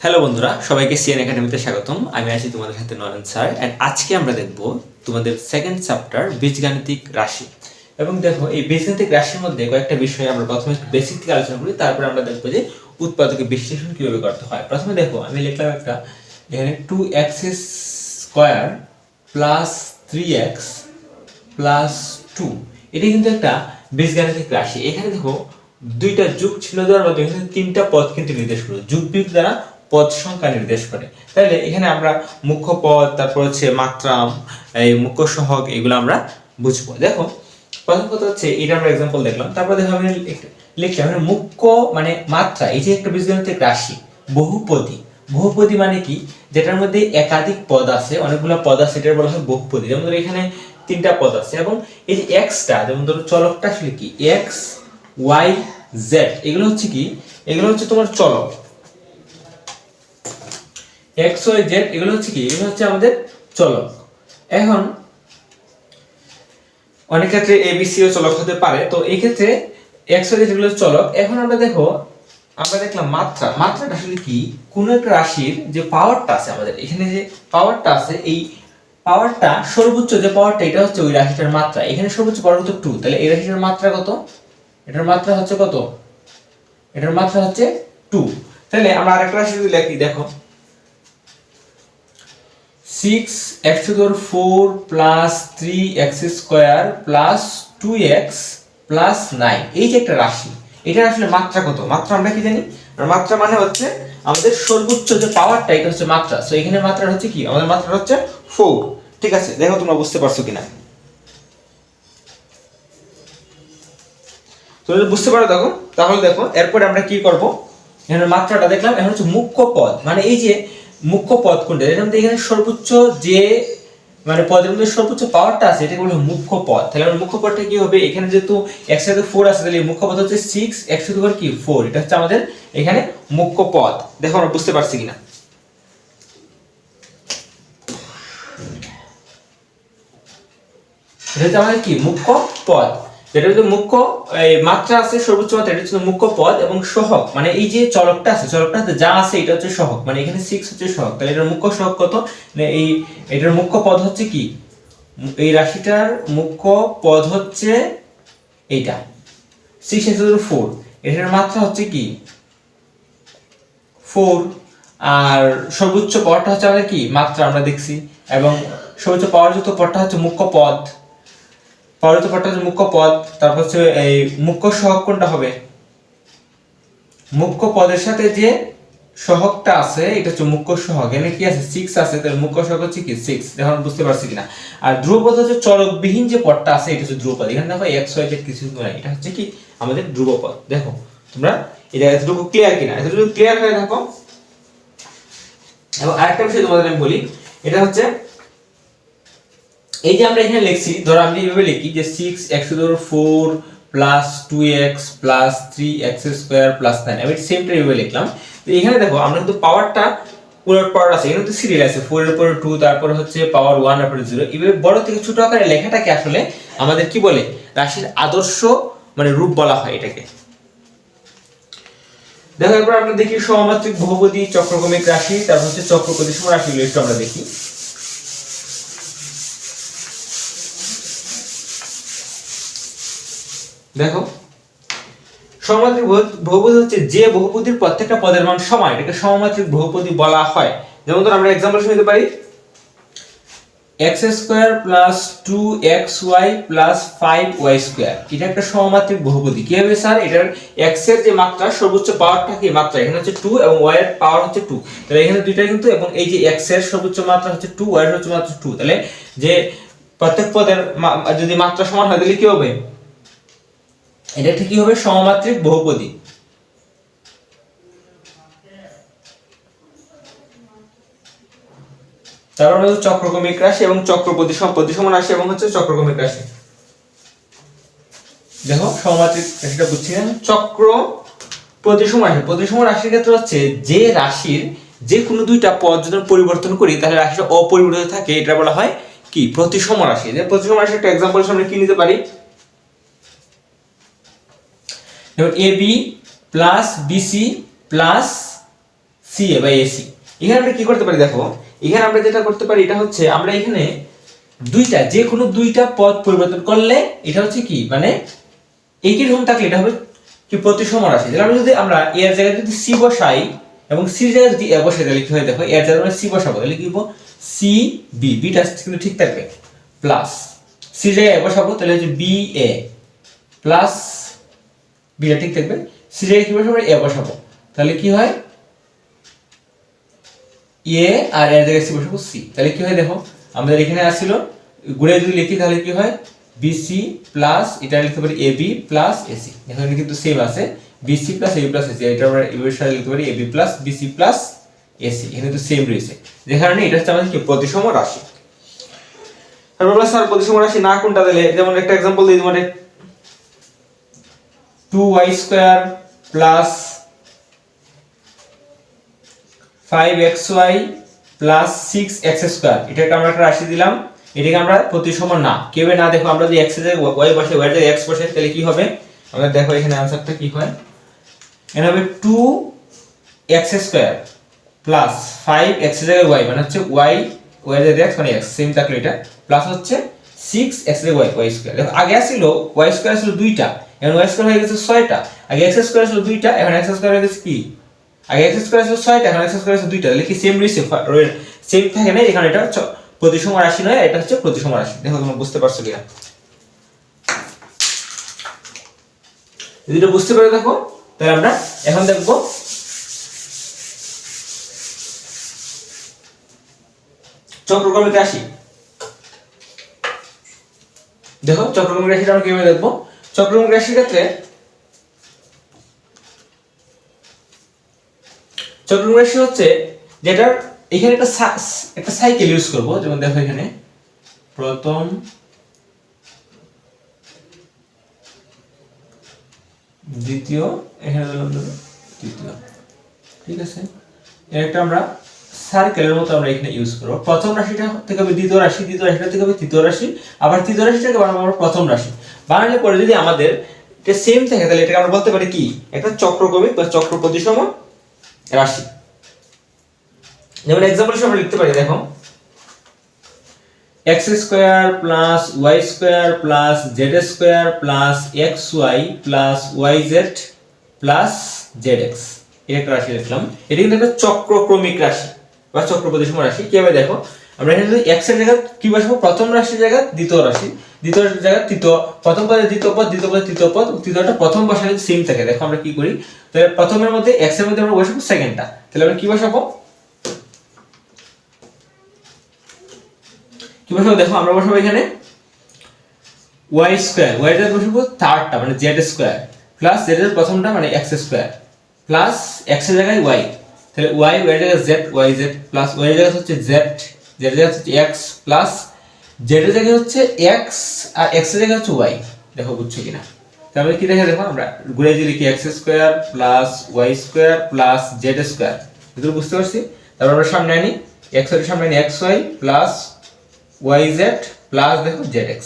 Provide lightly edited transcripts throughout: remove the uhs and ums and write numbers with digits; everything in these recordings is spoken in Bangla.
হ্যালো বন্ধুরা, সবাইকে সিএন একাডেমিতে স্বাগতম। আমি আছি তোমাদের সাথে নরেন স্যার। অ্যান্ড আজকে আমরা দেখব তোমাদের সেকেন্ড চ্যাপ্টার বীজগাণিতিক রাশি। এবং দেখো, এই বীজগাণিতিক রাশির মধ্যে কয়েকটা বিষয় আমরা প্রথমে বেসিক থেকে আলোচনা করি, তারপরে আমরা দেখবো যে উৎপাদকের বিশ্লেষণ কিভাবে করতে হয়। প্রথমে দেখো, আমি লিখলাম একটা এখানে 2x square plus 3x plus 2। এটা কিন্তু একটা বীজগাণিতিক রাশি। এখানে দেখো দুইটা যুগ চিহ্ন দেওয়ার মাধ্যমে তিনটা পদ কিন্তু নির্দেশ করে, যুগ বিয়োগ দ্বারা পদ সংখ্যা নির্দেশ করে। তাহলে এখানে আমরা মুখ্য পদ, তারপর হচ্ছে মাত্রা, এই মুখ্য সহগ, এগুলো আমরা বুঝবো। দেখো, প্রথম কথা হচ্ছে এটা আমরা এক্সাম্পল দেখলাম। তারপর দেখো আমি লিখলাম মুখ্য মানে মাত্রা, এই যে একটা বীজগাণিতিক রাশি বহুপদী। বহুপদী মানে কি? যেটার মধ্যে একাধিক পদ আছে, অনেকগুলো পদ আছে, এটার বলা হয় বহুপদী। যেমন ধরো এখানে তিনটা পদ আছে এবং এই যে এক্সটা, যেমন ধরো চলকটা আসলে কি, এক্স ওয়াই জেড, এগুলো হচ্ছে কি, এগুলো হচ্ছে তোমার চলক। এক্স ওয়াই জেড এগুলো হচ্ছে কি, এগুলো হচ্ছে আমাদের চলক। এখন অনেক ক্ষেত্রে এবিসি ও চলক হতে পারে, তো এই ক্ষেত্রে এক্স ওয়াই জেড এগুলো চলক। এখন আমরা দেখো, আমরা দেখলাম মাত্রা। মাত্রাটা আসলে কি, কোন একটা রাশির যে পাওয়ারটা আছে, আমাদের এখানে যে পাওয়ারটা আছে, এই পাওয়ারটা সর্বোচ্চ যে পাওয়ারটা, এটা হচ্ছে ওই রাশিটার মাত্রা। এখানে সর্বোচ্চ পাওয়ার কত? 2। তাহলে এই রাশিটার মাত্রা কত? এটার মাত্রা হচ্ছে কত? এটার মাত্রা হচ্ছে 2। তাহলে আমরা আরেকটা রাশি যদি লিখি, দেখো 6x⁴ plus 3x square plus 2x plus 9, এই যে একটা রাশি, এটা আসলে মাত্রা কত? মাত্রা আমরা কি জানি? মাত্রা মানে হচ্ছে আমাদের সর্বোচ্চ যে পাওয়ারটা, এটা হচ্ছে মাত্রা। সো এখানে মাত্রা হচ্ছে কি, আমাদের মাত্রা হচ্ছে 4। ঠিক আছে, দেখো তোমরা বুঝতে পারছো কিনা। তো বুঝতে পারো, দেখো তাহলে দেখো এরপরে আমরা কি করব। এখানে মাত্রাটা দেখলাম, এখন হচ্ছে মুখ্য পদ। মানে এই যে মুখ্য পদ কোনটা, এর মধ্যে এখানে সর্বোচ্চ যে মানে পদের মধ্যে সর্বোচ্চ পাওয়ারটা আছে, এটাকে বলা হয় মুখ্য পদ। তাহলে আমার মুখ্য পদটা কি হবে? এখানে যেহেতু x এর 4 আছে, তাহলে মুখ্য পদ হচ্ছে 6, x এর উপর কি 4, এটা হচ্ছে আমাদের এখানে মুখ্য পদ। দেখো আমরা বুঝতে পারছি কিনা। এটা হচ্ছে আমাদের কি মুখ্য পদ, যেটা হচ্ছে মুখ্য মাত্রা আছে, সর্বোচ্চ মাত্রা, এটা হচ্ছে মুখ্য পদ। এবং সহগ মানে এই যে চলকটা আছে, চলকটাতে যা আছে এটা হচ্ছে সহগ। মানে এখানে 6 হচ্ছে সহগ, তাহলে এটার মুখ্য সহগ কত? এই এটার মুখ্য পদ হচ্ছে কি, এই রাশিটার মুখ্য পদ হচ্ছে এইটা 6x⁴। এটার মাত্রা হচ্ছে কি 4, আর সর্বোচ্চ পদটা হচ্ছে আমাদের কি মাত্রা, আমরা দেখছি। এবং সর্বোচ্চ পাওয়ারযুক্ত পদটা হচ্ছে মুখ্য পদ, পাওয়ারযুক্ত পদটা হচ্ছে মুখ্য পদ। তারপর হচ্ছে এই মুখ্য সহগ কোনটা হবে? মুখ্য পদের সাথে যে সহগটা আছে, এটা হচ্ছে মুখ্য সহগ। এখানে কি আছে? 6 আছে, তাহলে মুখ্য সহগ হচ্ছে কি 6। এখন বুঝতে পারছি কিনা। আর ধ্রুবপদ হচ্ছে চলকবিহীন যে পদটা আছে, এটা হচ্ছে ধ্রুবপদ। এখানে দেখো x y z কিছু নাই, এটা হচ্ছে কি আমাদের ধ্রুবপদ। দেখো তোমরা এটা এতটুকু ক্লিয়ার কিনা, এতটুকু ক্লিয়ার হয়ে থাকো। এবং আরেকটা বিষয় তোমাদের আমি বলি, এটা হচ্ছে এই যে আমরা এখানে লিখছি, ধরো আমি এইভাবে লিখি যে 6x⁴ plus 2x plus 3x square plus 9, আমি সেমটা এইভাবে লিখলাম। তো এখানে দেখো আমরা কিন্তু পাওয়ারটা উলট পাওয়ার আছে, এখানে তো সিরিয়াল আছে, 4 এর উপরে 2, তারপর হচ্ছে পাওয়ার 1, তারপরে 0। এইভাবে বড় থেকে ছোট আকারে লেখাটাকে আসলে আমাদের কি বলে? রাশির আদর্শ মানে রূপ বলা হয় এটাকে। দেখো এরপর আমরা দেখি সমমাত্রিক বহুপদী, চক্রক্রমিক রাশি, তারপর হচ্ছে চক্র প্রতিসম রাশিগুলো একটু আমরা দেখি। দেখো, সমমাত্রিক বহুপদী হচ্ছে যে বহুপদীর প্রত্যেকটা পদের মান সমান, এটাকে সমমাত্রিক বহুপদী বলা হয়। যেমন ধর আমরা एग्जांपल নিতে পারি, x² + 2xy + 5y², এটা একটা সমমাত্রিক বহুপদী। কি হবে স্যার? এটার x এর যে মাত্রা, সর্বোচ্চ পাওয়ারটা কি মাত্রা, এখানে হচ্ছে 2 এবং y এর পাওয়ার হচ্ছে 2। তাহলে এখানে দুইটা কিন্তু, এবং এই যে x এর সর্বোচ্চ মাত্রা হচ্ছে 2, y এর সর্বোচ্চ মাত্রা 2। তাহলে যে প্রত্যেক পদের যদি মাত্রা সমান হয়, তাহলে কি হবে? এটা ঠিক কি হবে? সমমাত্রিক বহুপদী। তারপর হচ্ছে চক্রক্রমিক রাশি এবং চক্র প্রতিসম রাশি এবং হচ্ছে চক্রক্রমিক রাশি। দেখো সমমাত্রিক রাশিটা বুঝছি না। চক্র প্রতিসম রাশি, প্রতিসম রাশির ক্ষেত্রে হচ্ছে যে রাশির যে কোনো দুইটা পদ যদি পরিবর্তন করি, তাহলে রাশিটা অপরিবর্তিত থাকে, এটা বলা হয় কি প্রতিসম রাশি। যে প্রতিসম রাশির একটা एग्जांपल আমরা কি নিতে পারি, যেমন AB + BC + CA বা AC। এখানে আমরা কি করতে পারি দেখো, এখানে আমরা যেটা করতে পারি এটা হচ্ছে আমরা এখানে দুইটা যে কোনো দুইটা পদ পরিবর্তন করলে এটা হচ্ছে কি মানে একই রকম থাকলে এটা হবে কি প্রতিসম রাশি। তাহলে আমরা যদি আমরা এর জায়গায় যদি C বসাই এবং C এর জায়গায় যদি A বসাই তাহলে কি হয় দেখো, এর জায়গায় আমরা C বসাবো তাহলে কি হবে CB, বিটা কিন্তু ঠিক থাকবে, প্লাস C এর জায়গায় A বসাবো তাহলে হচ্ছে BA প্লাস বিটা ঠিক থাকবে, C এর জায়গায় কি বসাবো A বসাবো তাহলে কি হয় A আর এর জায়গায় C বসাবো C, তাহলে কি হয় দেখো আমাদের এখানে আসছিল গুণে যদি লিখি তাহলে কি হয় BC প্লাস এটা লিখতে পারি AB প্লাস AC, এখানে কিন্তু সেম আছে BC plus AB plus AC, এটা আমরা এর সাথে লিখতে পারি AB plus BC plus AC, এখানে তো সেম রয়েছে যে কারণে এটা হচ্ছে আমাদের কি প্রতিসম রাশি। তারপর বলা স্যার প্রতিসম রাশি না কোনটা দিলে, যেমন একটা एग्जांपल দিই মানে 2y² plus 5xy plus 6x², এটাকে আমরা একটা রাশি দিলাম, এটাকে আমরা প্রতিসম না কেউ না। দেখো আমরা যদি x এর জায়গায় y বসে y এর জায়গায় x বসে তাহলে কি হবে, আমরা দেখো এখানে आंसरটা কি হয়, এখানে হবে 2x² প্লাস 5x এর জায়গায় y মানে হচ্ছে y এর জায়গায় x মানে x সেম থাকলো এটা, প্লাস হচ্ছে 6x এর জায়গায় y²। দেখো আগে ছিল y² ছিল দুইটা, এখন y² হয়ে গেছে 6টা, আগে x² ছিল দুইটা এখন x² হয়ে গেছে কি, আগে x² ছিল 6টা এখন x² ছিল দুইটা, তাহলে কি সেম রইছে সেম থাকে না, এখানে এটা প্রতিসম রাশি নয়, এটা হচ্ছে প্রতিসম রাশি। দেখো তোমরা বুঝতে পারছো কিনা, যদি এটা বুঝতে পারো দেখো তাহলে আমরা এখন দেখব চক্রক্রমিক রাশি। দেখো চক্রক্রমিক রাশিটা আমরা কিভাবে দেখব, চক্রক্রমিক রাশির ক্ষেত্রে চক্রক্রমিক রাশি হচ্ছে যেটার এখানে একটা সাইকেল ইউজ করব, যেমন দেখো এখানে প্রথম দ্বিতীয় এখানে তৃতীয়, ঠিক আছে, এর একটা আমরা সার্কেলের মতো আমরা এখানে ইউজ করব। প্রথম রাশিটা থেকে হবে দ্বিতীয় রাশি, দ্বিতীয় রাশিটা থেকে হবে তৃতীয় রাশি, আবার তৃতীয় রাশিটাকে বানাবো আমরা প্রথম রাশি। বানালে পরে যদি আমাদের এটা সেম থাকে তাহলে এটাকে আমরা বলতে পারি কি একটা চক্রক্রমিক বা চক্র প্রতিসম রাশি। যেমন एग्जांपल হিসেবে আমরা লিখতে পারি দেখো x² plus y² plus z² plus xy plus yz plus zx, এর একটা রাশি লিখলাম, এটা কিন্তু একটা চক্রক্রমিক রাশি বা চক্র প্রতিসম রাশি। কিভাবে দেখো, আমরা এখানে যদি x এর জায়গায় কি বসাবো, প্রথম রাশির জায়গায় দ্বিতীয় রাশি, দ্বিতীয় জায়গায় তৃতীয়, প্রথম পদে দ্বিতীয় পদ, দ্বিতীয় পদে তৃতীয় পদ, তৃতীয়টা প্রথম বসালে সেম থাকে। দেখো আমরা কি করি, তাহলে প্রথমের মধ্যে x এর মধ্যে আমরা বসাবো সেকেন্ডটা, তাহলে আমরা কি বসাবো দেখো আমরা বসাবো এখানে y² y এর জায়গায় বসাবো থার্ডটা মানে z² প্লাস z এর প্রথমটা মানে x² প্লাস x এর জায়গায় y, তাহলে y এর জায়গায় z yz প্লাস y এর জায়গায় হচ্ছে z এর জায়গায় হচ্ছে x প্লাস z এর জায়গায় হচ্ছে x আর x এর জায়গায় হচ্ছে y। দেখো বুঝছো কিনা, তাহলে কি দেখো আমরা ঘুরে যদি লিখি x² plus y² plus z², এগুলো বুঝতে পারছি। তারপর আমরা সামনে আনি x এর সামনে আনি xy প্লাস yz প্লাস দেখো zx,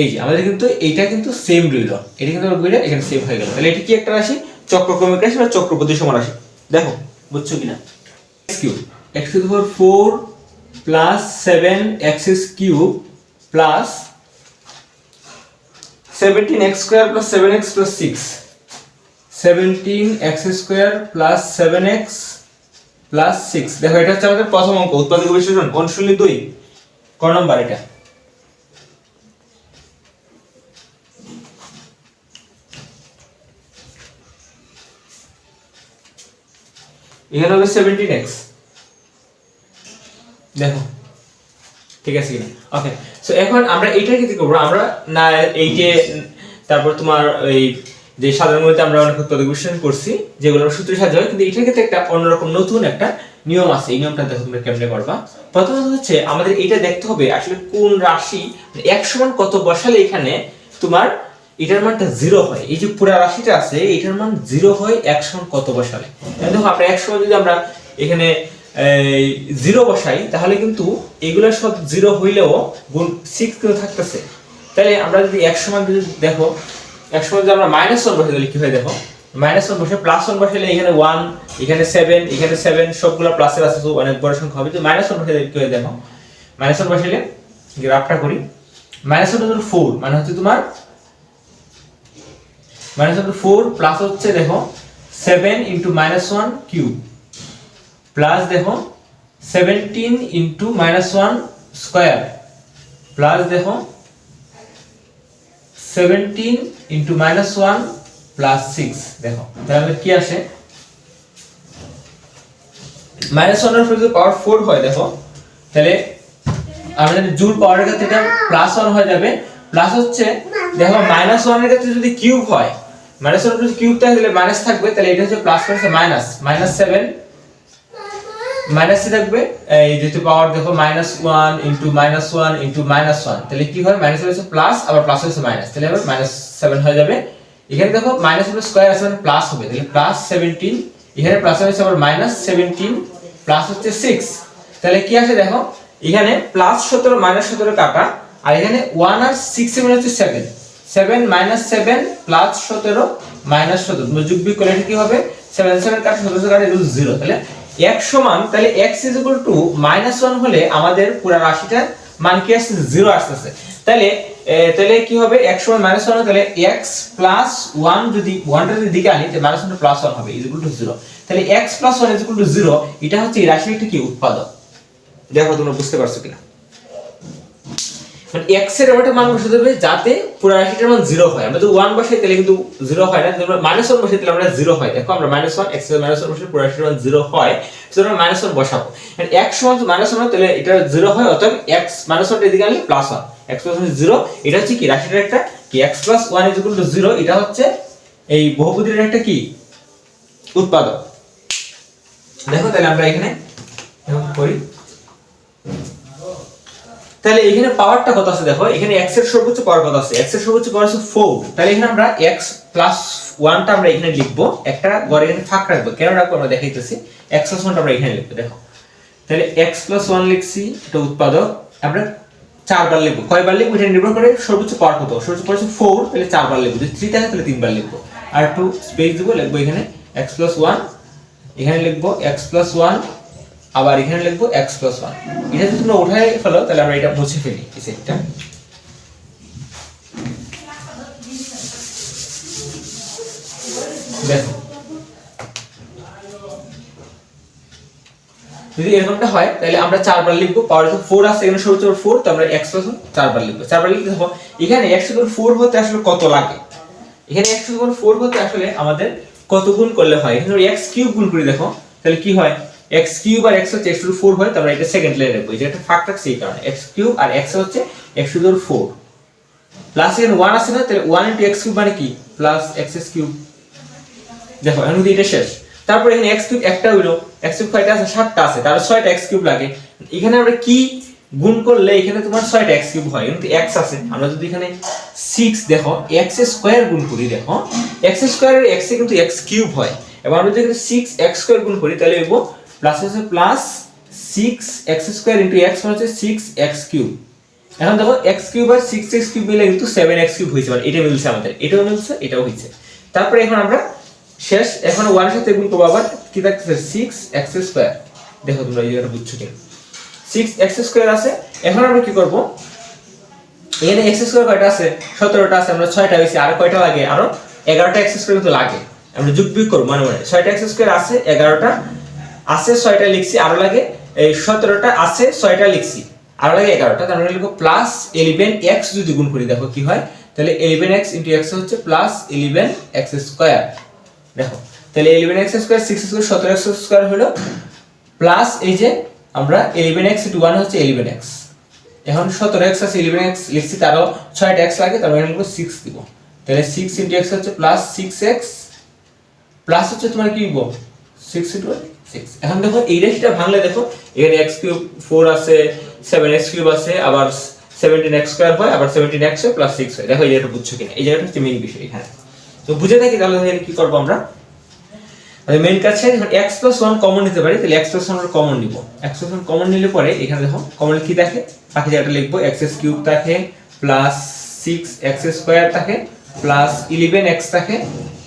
এই যে আমাদের কিন্তু এইটা কিন্তু সেম রইল, এটা কিন্তু আমরা এখানে সেম হয়ে গেল। তাহলে এটা কি একটা রাশি, চক্রক্রমিক রাশি বা চক্র প্রতিসম রাশি। দেখো বুঝছো কিনা, x³ x⁴ plus 7x³ plus 17x² plus 7x plus 6, 17x² plus 7x plus 6। দেখো এটা হচ্ছে আমাদের প্রথম অঙ্ক, উৎপাদক বিশ্লেষণ অনুশীলনী 2 ক নাম্বার, এটা এখানে হবে 17x। দেখো ঠিক আছে কিনা, ওকে। সো এখন আমরা এইটা কি করব, আমরা না এই যে তারপর তোমার এই যে সাধারণ গণিতে আমরা অনেক উৎপাদক বিশ্লেষণ করছি যেগুলো সূত্রে সাজা হয়, কিন্তু এটার ক্ষেত্রে একটা অন্যরকম নতুন একটা নিয়ম আছে। এই নিয়মটা দেখো তোমরা কেমনে করবা। প্রথমত হচ্ছে আমাদের এটা দেখতে হবে আসলে কোন রাশি x সমান কত বসালে এখানে তোমার এটার মানটা 0 হয়, এই যে পুরো রাশিটা আছে এটার মান 0 হয় x সমান কত বসালে। দেখো আমরা x সমান যদি আমরা এখানে 0 বসাই তাহলে কিন্তু এগুলো সব 0 হইলেও গুণ 6 কিন্তু থাকতেছে। তাহলে আমরা যদি x সমান যদি দেখো x সমান যদি আমরা -1 বসাই তাহলে কি হয় দেখো, -1 বসে +1 বসাইলে এখানে 1 এখানে 7 এখানে 7 সবগুলো প্লাসের আছে, তো অনেক বড় সংখ্যা হবে। তো -1 বসালে কি হয় দেখো, -1 বসালে গ্রাফটা করি, -1 4 মানে হচ্ছে তোমার -4 প্লাস হচ্ছে দেখো 7 * -1 কিউব প্লাস দেখো 17 * -1 স্কয়ার প্লাস দেখো 17 * -1 প্লাস 6 দেখো, তাহলে কি আসে -1 এর যদি পাওয়ার 4 হয় দেখো, তাহলে আমাদের জুল পাওয়ারের ক্ষেত্রে এটা +1 হয়ে যাবে। প্লাস হচ্ছে দেখো -1 এর ক্ষেত্রে যদি কিউব হয়, -1 এর যদি কিউব থাকে তাহলে মাইনাস থাকবে, তাহলে এটা হচ্ছে প্লাস হচ্ছে মাইনাস -7 মাইনাসে থাকবে এই যেহেতু পাওয়ার দেখো -1 * -1 * -1, তাহলে কি হয় মাইনাস হচ্ছে প্লাস, আবার প্লাস হচ্ছে মাইনাস, তাহলে আবার -7 হয়ে যাবে। এখানে দেখো মাইনাস এর স্কয়ার আছে মানে প্লাস হবে, তাহলে +17, এখানে প্লাস হচ্ছে আবার -17 প্লাস হচ্ছে 6, তাহলে কি আসে দেখো এখানে +17 -17 কাটা, আর এখানে 1 আর 6 এর মানে হচ্ছে 7 7 - 7 + 17 - 17 তুমি যোগ বিয়োগ করলে কি হবে 7 7 কাটা 17 কাটা 0, তাহলে x সমান, তাহলে x -1 হলে আমাদের পুরো রাশিটার মান কি আসছে 0 আসছে। তাহলে কি হবে x সমান -1, তাহলে x + 1 যদি 1টা যদি দিকে আনি তাহলে -1 + 1 হবে = 0, তাহলে x + 1 = 0, এটা হচ্ছে এই রাশির একটা কি উৎপাদক। দেখো তোমরা বুঝতে পারছো কিনা, মানে x এর একটা মান বসাতে হবে যাতে পুরো রাশিটার মান 0 হয়। আমরা যদি 1 বসাই তাহলে কিন্তু 0 হয় না, যদি আমরা -1 বসাই তাহলে আমরা 0 হয়। দেখো আমরা -1 x এর -1 বসালে পুরো রাশিটার মান 0 হয়, সেজন্য আমরা -1 বসাবো। মানে x সমান -1 তাহলে এটা 0 হয়, অতএব x -1 এদিকে আনলে +1, x + 0, এটা হচ্ছে কি রাশিটার একটা কি x + 1 = 0, এটা হচ্ছে এই বহুপদীর একটা কি উৎপাদক। দেখো তাহলে আমরা এখানে এখন করি, তাহলে এখানে পাওয়ারটা কত আছে দেখো, এখানে x এর সর্বোচ্চ পাওয়ার কত আছে, x এর সর্বোচ্চ পাওয়ার আছে 4, তাহলে এখানে আমরা x + 1 টা আমরা এখানে লিখব, একটা ঘরে এখানে ফাঁক রাখবো, কেন রাখবো আমরা দেখাইতেছি। x + 1 টা আমরা এখানে লিখব, দেখো তাহলে x + 1 লিখছি, এটা উৎপাদক, আমরা 4 বার লিখব, কয়বার লিখব এটা নির্ভর করে সর্বোচ্চ পাওয়ার কত, সর্বোচ্চ পাওয়ার 4, তাহলে 4 বার লিখব, যদি 3 থাকে তাহলে 3 বার লিখব, আর একটু স্পেস দেব, লিখব এখানে x + 1, এখানে লিখব x + 1, আবার এখানে লিখবো x + 1, এটা যদি তোমরা উঠায় ফেলো তাহলে আমরা এটা মুছে ফেলি এই সেটটা। দেখো যদি এরকমটা হয় তাহলে আমরা 4 বার লিখবো, পাওয়ার 4 আছে এখানে সর্বোচ্চ 4, তো আমরা x + 1 4 বার লিখবো। 4 বার লিখতে দেখো এখানে x = 4 হতে আসলে কত লাগে, এখানে x = 4 হতে আসলে আমাদের কত গুণ করলে হয়, এখানে x³ গুণ করে দেখো তাহলে কি হয়, x³ আর x হচ্ছে x⁴ হয়, তাহলে এটা সেকেন্ড লেয়ারে রাখবো, এটা একটা ফাঁক রাখছি এই কারণে, x³ আর x হচ্ছে x⁴ প্লাস এখানে 1 আছে না, তাহলে 1 * x³ মানে কি প্লাস x³ দেখো এখন যদি এটা শেষ, তারপর এখানে x³ একটা হইলো, x³ কয়টা আছে 7টা আছে, তাহলে 6টা x³ লাগে, এখানে আমরা কি গুণ করলে এখানে তোমার 6টা x³ হয়, কিন্তু x আছে, আমরা যদি এখানে 6 দেখো x² গুণ করি, দেখো x² এর x এ কিন্তু x³ হয়, এবং আমরা যদি 6x² গুণ করি তাহলে লিখব প্লাস হচ্ছে প্লাস 6x² * x মানে হচ্ছে 6x³। এখন দেখো x³ আর 6x³ মিলে কিন্তু 7x³ হইছে, মানে এটা মিলছে আমাদের, এটাও মিলছে এটাও হইছে। তারপরে এখন আমরা শেষ, এখন 1 এর সাথে গুণ করব, আবার কি থাকতেছে 6x², দেখো তোমরা এই জায়গাটা বুঝছো কি 6x² আছে। এখন আমরা কি করব, এখানে x² কয়টা আছে 17টা আছে, আমরা 6টা হইছে, আর কয়টা লাগে আরো 11টা x² কিন্তু লাগে, আমরা যোগ বিয়োগ করব, মানে 6টা x² আছে, 11টা আছে, 6টা লিখছি, আরো লাগে এই 17টা আছে, 6টা লিখছি, আরো লাগে 11টা, তাহলে আমরা লিখব প্লাস 11x যদি গুণ করি দেখো কি হয়, তাহলে 11x * x হচ্ছে প্লাস 11x², দেখো তাহলে 11x² 6² 17x² হলো প্লাস এই যে আমরা 11x * 1 হচ্ছে 11x, এখন 17x আছে 11x লিখছি, তারও 6টা x লাগে, তাহলে আমরা লিখব 6 দিব, তাহলে 6 * x হচ্ছে প্লাস 6x প্লাস হচ্ছে তোমার কি দিব 6 * 6। এখন দেখো এই রাশিটা ভাঙলে দেখো এখানে x³ 4 আছে, 7x³ আছে, আবার 17x² হয়, আবার 17x হয় প্লাস 6 হয়, দেখো এই জায়গাটা বুঝছো কিনা, এই জায়গাটা হচ্ছে মেইন বিষয় এখানে। তো বুঝে থাকি তাহলে এখানে কি করব আমরা, মেইন কাজ শেষ, x + 1 কমন নিতে পারি, তাহলে x + 1 কমন নিব, x + 1 কমন নিলে পরে এখানে দেখো কমন কি থাকে, বাকি জায়গাটা লিখবো x³ থাকে প্লাস 6x² থাকে প্লাস 11x থাকে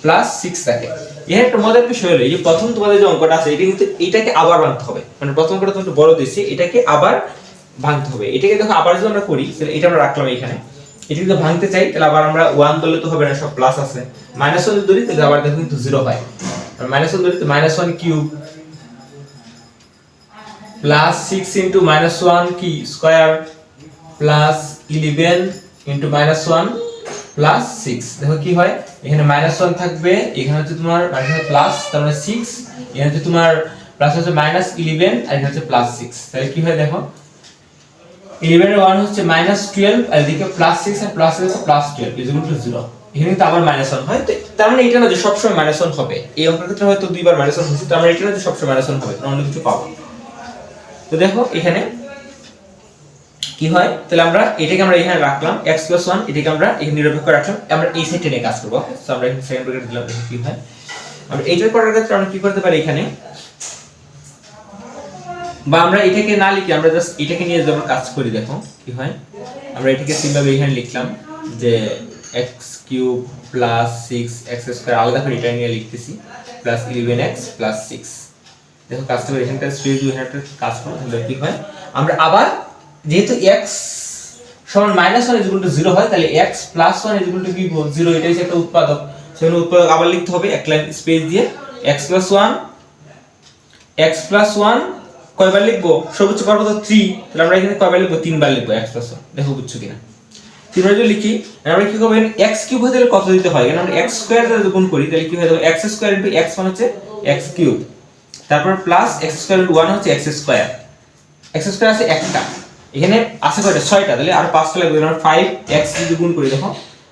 প্লাস 6 থাকে, এর একটা মজার বিষয় হলো এই যে প্রথম তোমাদের যে অঙ্কটা আছে এটা কিন্তু এটাকে আবার ভাঙতে হবে, মানে প্রথম অঙ্কটা তুমি একটু বড় দিয়েছি, এটাকে আবার ভাঙতে হবে। এটাকে দেখো আবার যদি আমরা করি তাহলে এটা আমরা রাখলাম এখানে, এটা যদি ভাঙতে চাই তাহলে আবার আমরা 1 ধরলে তো হবে না, সব প্লাস আছে, -1 যদি ধরি তাহলে আবার দেখো কিন্তু 0 হয়, আর -1 ধরি তো -1 কিউব প্লাস 6 ইনটু -1 কি স্কয়ার প্লাস 11 ইনটু -1 প্লাস 6, দেখো কি হয় এখানে -1 থাকবে, এখানে হচ্ছে তোমার প্লাস, তার মানে 6, এখানে হচ্ছে তোমার প্লাস হচ্ছে -11 আর এখানে হচ্ছে +6, তাহলে কি হয় দেখো 11 এর 1 হচ্ছে -12 আর এদিকে +6 আর প্লাস হচ্ছে +12 0, এখানে কিন্তু আবার -1 হয়, তো তার মানে এটা না যে সবসময় -1 হবে, এই অঙ্কের ক্ষেত্রে হয়তো দুইবার -1 হয়েছে, তার মানে এটা না যে সবসময় -1 হবে, আমরা অন্য কিছু পাবো। তো দেখো এখানে কি হয়, তাহলে আমরা এটাকে আমরা এখানে রাখলাম x + 1, এটাকে আমরা এখানে নিরপেক্ষ রাখলাম, আমরা এই সাইডে নিয়ে কাজ করব, সো আমরা এখানে সেকেন্ড ব্র্যাকেট দিলাম, দেখো কি হয়। আমরা এইটার করার ক্ষেত্রে আমরা কি করতে পারি এখানে, বা আমরা এটাকে না লিখে আমরা জাস্ট এটাকে নিয়ে যদি আমরা কাজ করি, দেখো কি হয়, আমরা এটাকে সিম্পলি এখানে লিখলাম যে x³ + 6x² আলাদা করে এটা নিয়ে লিখতেছি প্লাস 11x + 6, দেখো কাজটা করে এখানটা স্পেস দিয়ে একটা কাজ করব, তাহলে কি হয় আমরা আবার যেহেতু x সমান -1 0 হয়, তাহলে x + 1 কি 0, এটাই হচ্ছে একটা উৎপাদক, সেখানে উৎপাদক আবার লিখতে হবে এক লাইন স্পেস দিয়ে x + 1 কয়বার লিখবো, সর্বোচ্চ পারবো তো 3, তাহলে আমরা এখানে কয়বার লিখবো 3 বার লিখবো x + 1, দেখো বুঝছো কিনা 3 বার যদি লিখি আমরা কি করব, x³ হতে গেলে কত দিতে হয়, কারণ আমরা x² দ্বারা গুণ করি তাহলে কি হয় দেখো x² * x মানে হচ্ছে x³ তারপর প্লাস x² * 1 হচ্ছে x², x² আছে একটা, এখানে আছে কয়টা 6টা, তাহলে আর 5টা লাগবে, আমরা 5x যদি গুণ করি দেখো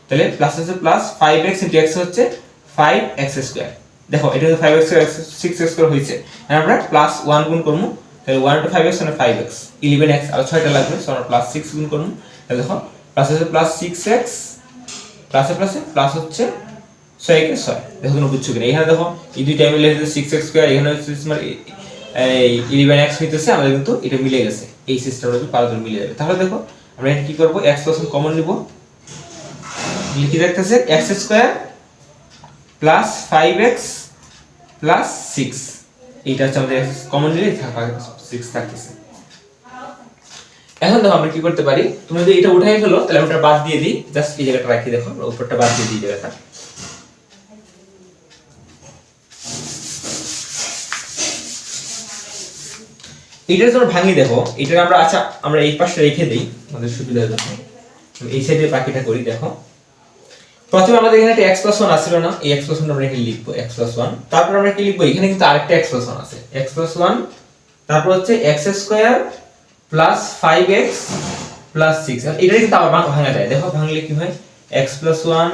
তাহলে প্লাস আছে প্লাস 5x * x হচ্ছে 5x², দেখো এটা হচ্ছে 5x² 6x² হইছে, আর আমরা +1 গুণ করব, তাহলে 1 * 5x মানে 5x, 11x আর 6টা লাগবে, সো আমরা +6 গুণ করব, তাহলে দেখো প্লাস আছে +6x প্লাসে প্লাসে প্লাস হচ্ছে 6 6, দেখো তোমরা বুঝছো কিনা, এখানে দেখো এই দুইটা মিলে হচ্ছে 6x², এখানে হচ্ছে তোমার এই 11x হইতেছে, আমাদের কিন্তু এটা মিলে গেছে, এই সিস্টেমটা যদি পারদর্শী মিলে যাবে, তাহলে দেখো আমরা এটা কি করব x + 1 কমন নিব, লিখে রাখতেছে x² + 5x + 6, এইটা হচ্ছে আমাদের কমন নিলে 6 থাকতেছে। এখন দেখো আমরা কি করতে পারি, তুমি যদি এটা উঠাই ফেলো তাহলে আমরা বাদ দিয়ে দিই, জাস্ট এই জায়গাটা রাখি, দেখো উপরটা বাদ দিয়ে দিই জায়গাটা, এইটা যখন ভাঙি দেখো এটা আমরা আচ্ছা আমরা এই পাশে রেখে দেই আমাদের সুবিধার জন্য, এই সাইডে বাকিটা করি, দেখো প্রথমে আমাদের এখানে একটা x + 1 আছিল না, এই x + 1 আমরা এখানে লিখবো x + 1, তারপর আমরা কি লিখবো এখানে কিন্তু আরেকটা x + 1 আছে, x + 1 তারপর হচ্ছে x² + 5x + 6, আর এটা কিন্তু আবার ভাঙা যায়, দেখো ভাঙলে কি হয় x + 1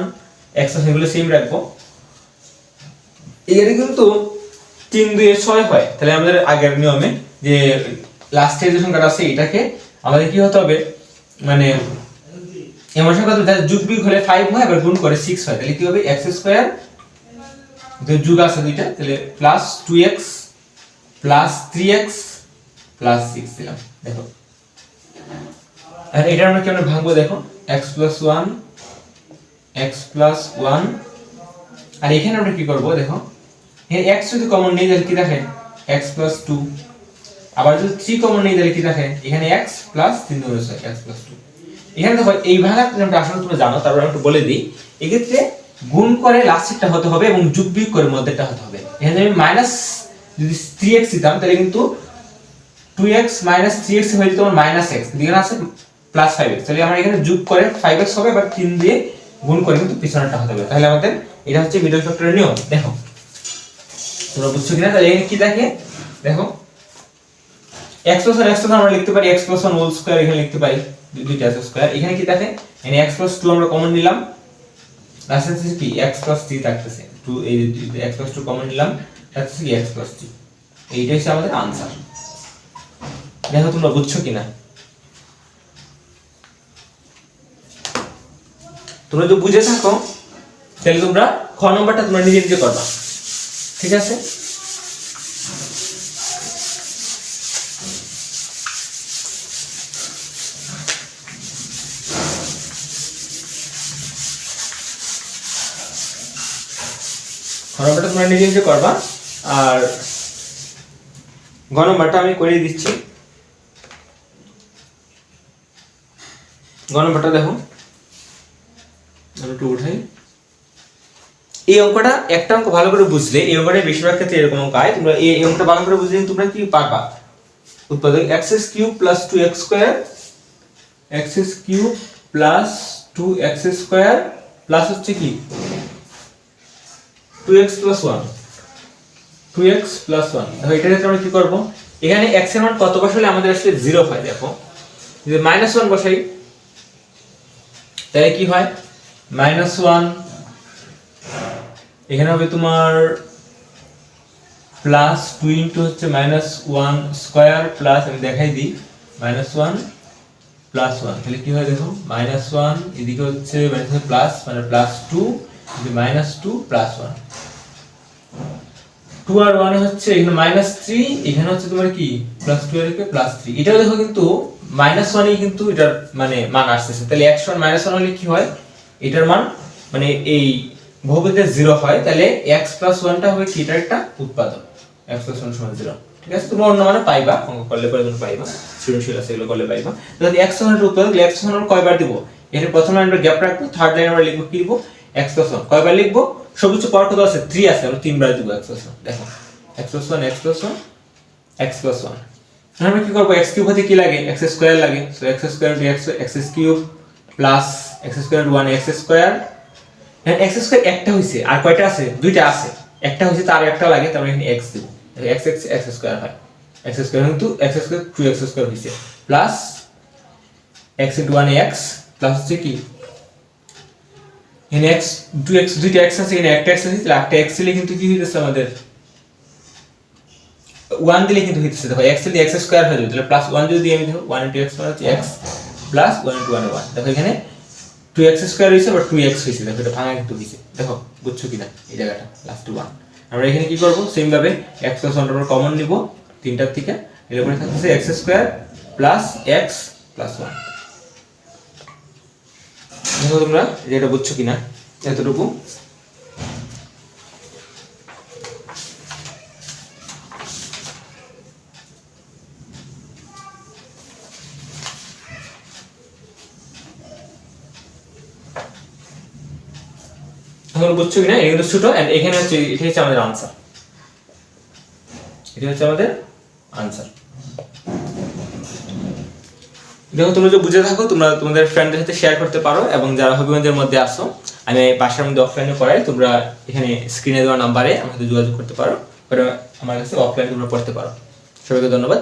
x এগুলো সেম রাখবো, এখানে কিন্তু 3 2 এ 6 হয়, তাহলে আমাদের আগের নিয়মে যে লাস্টে যে সংখ্যাটা আছে এটাকে আমাদের কি হতে হবে, মানে এমন সংখ্যা তো যোগ বিয়োগ হলে 5 হয় আবার গুণ করে 6 হয়, তাহলে কি হবে x² যে যোগ আছে দুইটা, তাহলে +2x + 3x + 6 দিলাম, দেখো আর এটা আমরা কেমনে ভাঙবো, দেখো x + 1 x + 1, আর এখানে আমরা কি করব দেখো এই x যদি কমন নেই তাহলে কি থাকে x + 2, আবার যদি 3 কমন নেই তাহলে কি থাকে এখানে x + 3 ধরে আছে x + 2, এখানে দেখো এই ভাঙার নিয়মটা আসলে তোমরা জানো, তারপর আমি একটু বলে দিই, এই ক্ষেত্রে গুণ করে লাস্টেরটা হতে হবে এবং যোগ বিয়োগ করে মধ্যেরটা হতে হবে, এখানে আমি মাইনাস যদি 3x দিতাম তাহলে কিন্তু 2x - 3x হয়ে যেত আমার -x, এখানে আছে +5x, তাহলে আমরা এখানে যোগ করে 5x হবে, আবার 3 দিয়ে গুণ করে কিন্তু পিছনেরটা হতে হবে, তাহলে আমাদের এটা হচ্ছে মিডল ফ্যাক্টরের নিয়ম, দেখো তোমরা বুঝছো কিনা, তাহলে এখানে কি থাকে দেখো x + 1 আমরা লিখতে পারি x + 1 হোল স্কয়ার, এখানে লিখতে পারি দুইটা আছে স্কয়ার, এখানে কি থাকে এখানে x + 2 আমরা কমন নিলাম, লাস্টে আছে কি x + 3 থাকতেছে 2, এই x + 2 কমন নিলাম, থাকতেছে কি x + 3, এইটাই হচ্ছে আমাদের आंसर, দেখো তোমরা বুঝছো কিনা, তোমরা যদি বুঝে থাকো তাহলে তোমরা খ নম্বরটা তোমরা নিজে নিজে করবা, ঠিক আছে। খ খ নম্বরটা তোমরা নিজে নিজে করবা, আর গ নম্বরটা আমি করে দিচ্ছি। গ নম্বরটা দেখো, আমি একটু উঠাই। এই অঙ্কটা একটা অঙ্ক ভালো করে বুঝলে, এই অঙ্কটা বেশিরভাগ ক্ষেত্রে এরকম অঙ্ক হয়, তোমরা এই অঙ্কটা ভালো করে বুঝলে তোমরা কি পারবা। উৎপাদক x³ + 2x² x³ + 2x² plus হচ্ছে কি 2x + 1 2x + 1। দেখো এটার ক্ষেত্রে আমরা কি করব, এখানে x এর মান কত বসালে আমাদের আসলে 0 হয়। দেখো যদি -1 বসাই তাহলে কি হয়, -1 এখানে হবে তোমার +2 * হচ্ছে -1² প্লাস, আমি দেখাই দিই, -1 + 1 তাহলে কি হয় দেখো, -1 এদিকে হচ্ছে প্লাস মানে +2 -2 + 1 2 আর 1 হচ্ছে এখানে -3, এখানে হচ্ছে তোমার কি +2 আর একে +3। এটাও দেখো কিন্তু -1 ই কিন্তু এটার মানে মান আসছে। তাহলে x সমান -1 হলে কি হয়, এটার মান মানে এই বহুপদীতে 0 হয়। তাহলে x + 1 টা হবে কি, এটার একটা উৎপাদক, x + 1 = 0। ঠিক আছে, তুমি অন্য মানে পাইবা, অঙ্ক করলে পরে তুমি পাইবা, সৃজনশীল আছে এগুলো করলে পাইবা। যদি x সমান এর উৎপাদক, x সমান আমরা কয়বার দিব, এর প্রথম লাইনে আমরা গ্যাপ রাখবো, থার্ড লাইনে আমরা লিখব কি লিখব, x + 1 কয়বার লিখব, সবুজ পাওয়ার কত আছে 3 আছে, আমরা 3 বার দিব x + 1। দেখো x + 1 x + 1 x + 1। এখন আমরা কি করব, x³ হতে কি লাগে, x² লাগে, so x² * x x³ plus x² * 1 x²। এখন x² একটা হইছে, আর কয়টা আছে, দুইটা আছে, একটা হইছে তার একটা লাগে, তার মানে এখানে x দেব, x x² হয়, x² কিন্তু x² 2x² হইছে, প্লাস x * 1 x প্লাস হচ্ছে কি এখানে x 2x, দুইটা x আছে, এখানে একটা x আছে, তাহলে একটা x দিলে কিন্তু কি হইতেছে আমাদের 1 দিলে কিন্তু হইতেছে, দেখো x দিলে x² হয়ে যাবে, তাহলে +1 যদি আমি দেখো 1 * x মানে হচ্ছে x প্লাস 1 * 1 1। দেখো এখানে 2x² হইছে বা 2x হইছে, দেখো এটা ভাঙা কিন্তু হইছে, দেখো বুঝছো কিনা এই জায়গাটা লাস্ট 1। আমরা এখানে কি করব, সেম ভাবে x + 1 আমরা কমন নিব তিনটার থেকে, এর উপরে থাকছে x² প্লাস x প্লাস 1। দেখো তোমরা এটা বুঝছো কিনা এতটুকু। তোমরা বুঝছো কিনা, এটা কিন্তু ছোট, এন্ড এখানে হচ্ছে এটা হচ্ছে আমাদের আনসার, এটা হচ্ছে আমাদের আনসার। দেখো তোমরা যদি বুঝে থাকো, তোমরা তোমাদের ফ্রেন্ডদের সাথে শেয়ার করতে পারো, এবং যারা হবিগঞ্জের মধ্যে আসো, আমি বাসার মধ্যে অফলাইনে পড়াই, তোমরা এখানে স্ক্রিনে দেওয়া নাম্বারে আমার সাথে যোগাযোগ করতে পারো, আমার কাছে অফলাইনে তোমরা পড়তে পারো। সবাইকে ধন্যবাদ।